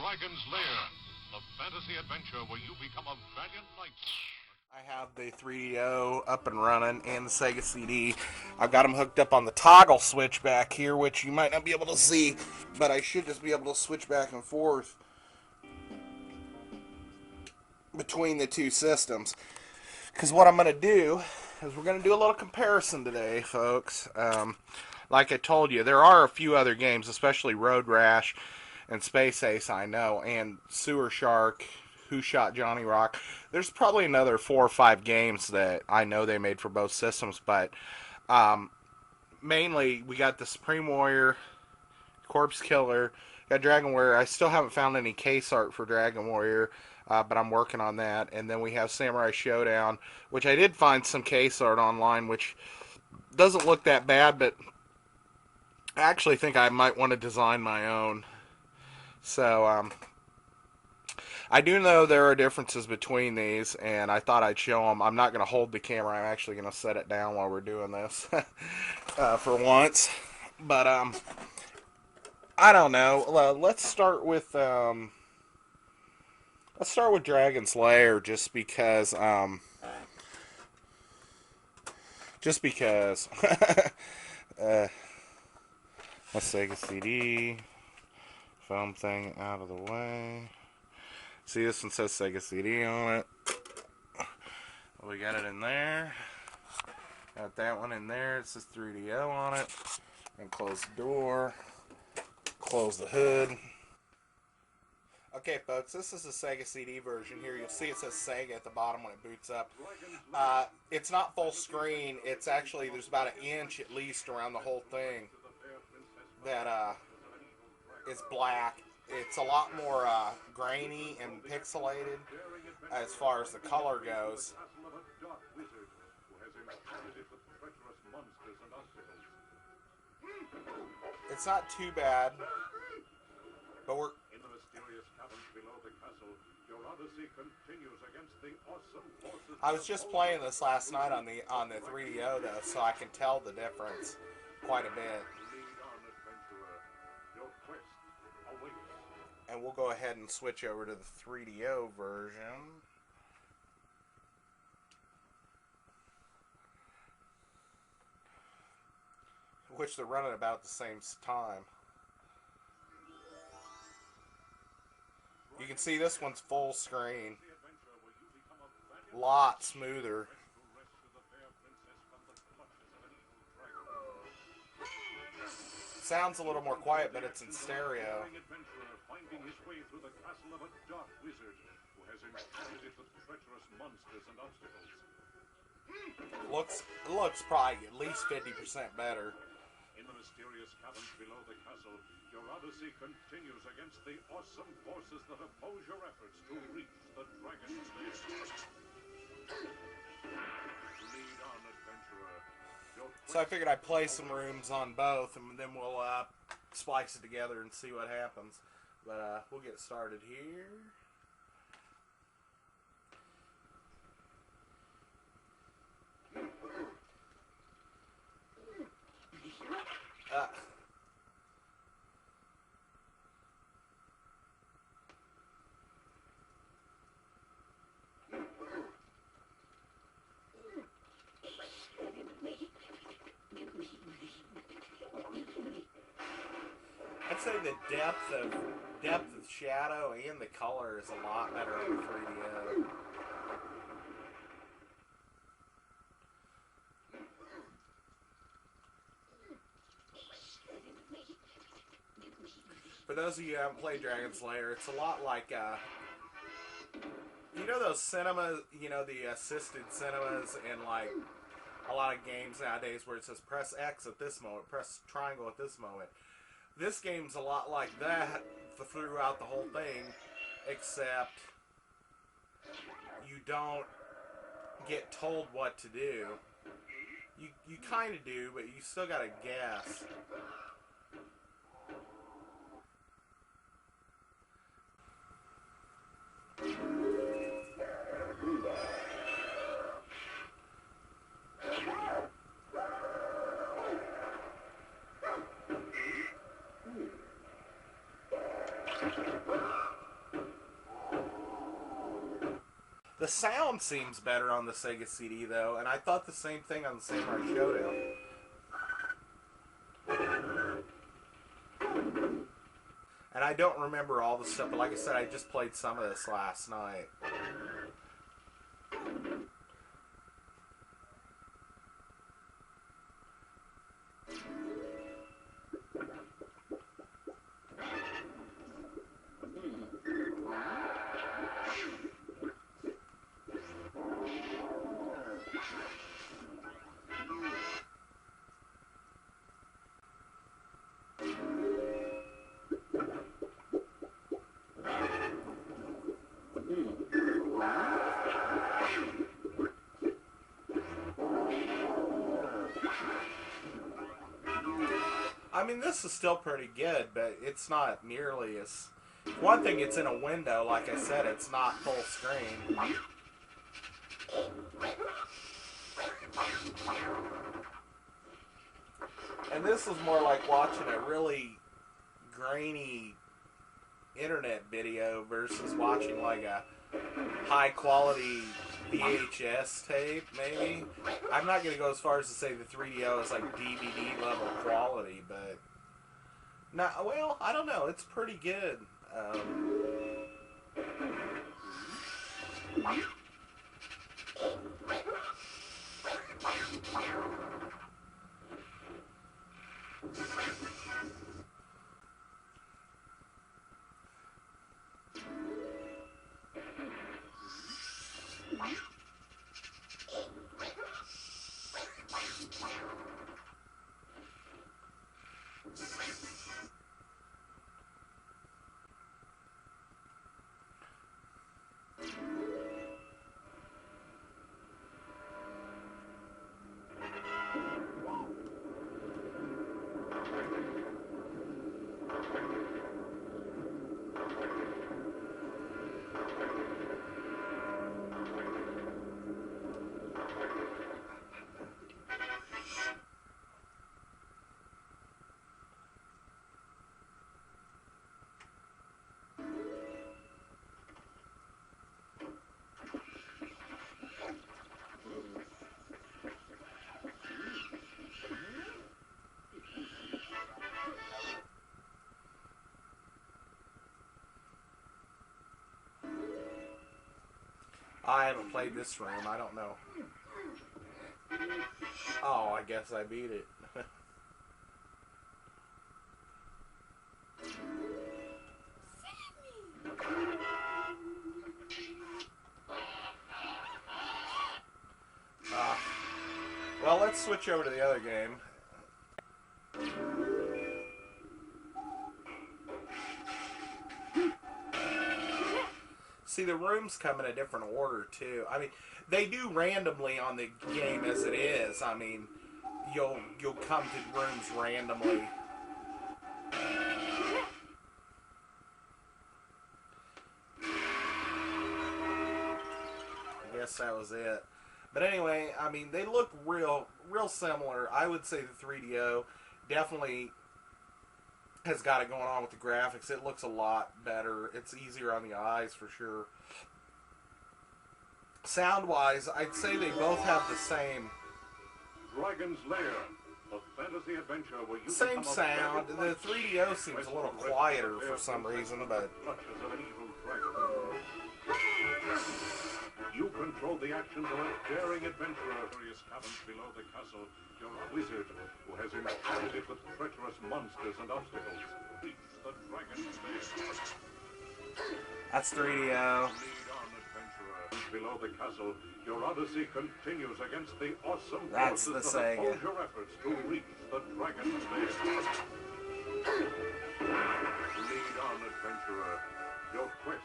Dragon's Lair, the fantasy adventure where you become a valiant knight. I have the 3DO up and running and the Sega CD. I've got them hooked up on the toggle switch back here, which you might not be able to see, but I should just be able to switch back and forth between the two systems. Because what I'm going to do is we're going to do a little comparison today, folks. Like I told you, there are a few other games, especially Road Rash and Space Ace, I know, and Sewer Shark, Who Shot Johnny Rock. There's probably another 4 or 5 games that I know they made for both systems, but mainly we got the Supreme Warrior, Corpse Killer, got Dragon Warrior. I still haven't found any case art for Dragon Warrior, but I'm working on that. And then we have Samurai Showdown, which I did find some case art online, which doesn't look that bad, but I actually think I might want to design my own. So, I do know there are differences between these, and I thought I'd show them. I'm not going to hold the camera. I'm actually going to set it down while we're doing this for once. But, I don't know. Let's start with Dragon's Lair, just because my Sega CD foam thing out of the way. See, this one says Sega CD on it. We got it in there. Got that one in there. It says 3DO on it. And close the door. Close the hood. Okay, folks, this is the Sega CD version here. You'll see it says Sega at the bottom when it boots up. It's not full screen. It's actually, there's about an inch at least around the whole thing that is black. It's a lot more grainy and pixelated as far as the color goes. It's not too bad, but we're... In the mysterious caverns below the castle, your odyssey continues against the awesome forces. I was just playing this last night on the 3DO though, so I can tell the difference quite a bit. Lead on, adventurer. Your quest awaits. And we'll go ahead and switch over to the 3DO version. Which they're running about the same time. You can see this one's full screen. Lot smoother. Sounds a little more quiet, but it's in stereo. Finding his way through the castle of a dark wizard who has inhabited it with treacherous monsters and obstacles. Looks probably at least 50% better. In the mysterious caverns below the castle, your odyssey continues against the awesome forces that oppose your efforts to reach the Dragon's Lair. Lead on, adventurer. So I figured I'd play some rooms on both, and then we'll splice it together and see what happens. But we'll get started here. I'd say the depth of shadow and the color is a lot better on the 3DO. For those of you who haven't played Dragon's Lair, it's a lot like, you know those cinemas, you know, the assisted cinemas and like a lot of games nowadays where it says press X at this moment, press triangle at this moment. This game's a lot like that throughout the whole thing, except you don't get told what to do. You kind of do, but you still gotta guess. The sound seems better on the Sega CD, though, and I thought the same thing on the Samurai Showdown. And I don't remember all the stuff, but like I said, I just played some of this last night. I mean, this is still pretty good, but it's not nearly as... One thing, it's in a window, like I said, it's not full screen. And this is more like watching a really grainy internet video versus watching like a high quality VHS tape, maybe. I'm not going to go as far as to say the 3DO is like DVD level quality, but not, well, I don't know. It's pretty good. I haven't played this room. I don't know. Oh, I guess I beat it. Well, let's switch over to the other game. See, the rooms come in a different order, too. I mean, they do randomly on the game as it is. I mean, you'll come to rooms randomly. I guess that was it. But anyway, I mean, they look real similar. I would say the 3DO definitely has got it going on with the graphics. It looks a lot better. It's easier on the eyes for sure. Sound-wise, I'd say they both have the same... Dragon's Lair, a fantasy adventure where you same sound. The 3DO seems a little quieter for some reason, but... You control the actions of a daring adventurer. Various caverns below the castle. You're a wizard who has inhabited it with treacherous monsters and obstacles. Reach the dragon's lair. That's 3DO. Lead on, adventurer. Below the castle, your odyssey continues against the awesome That's forces the that Sega. oppose your efforts to reach the dragon's lair. Lead on, adventurer. Your quest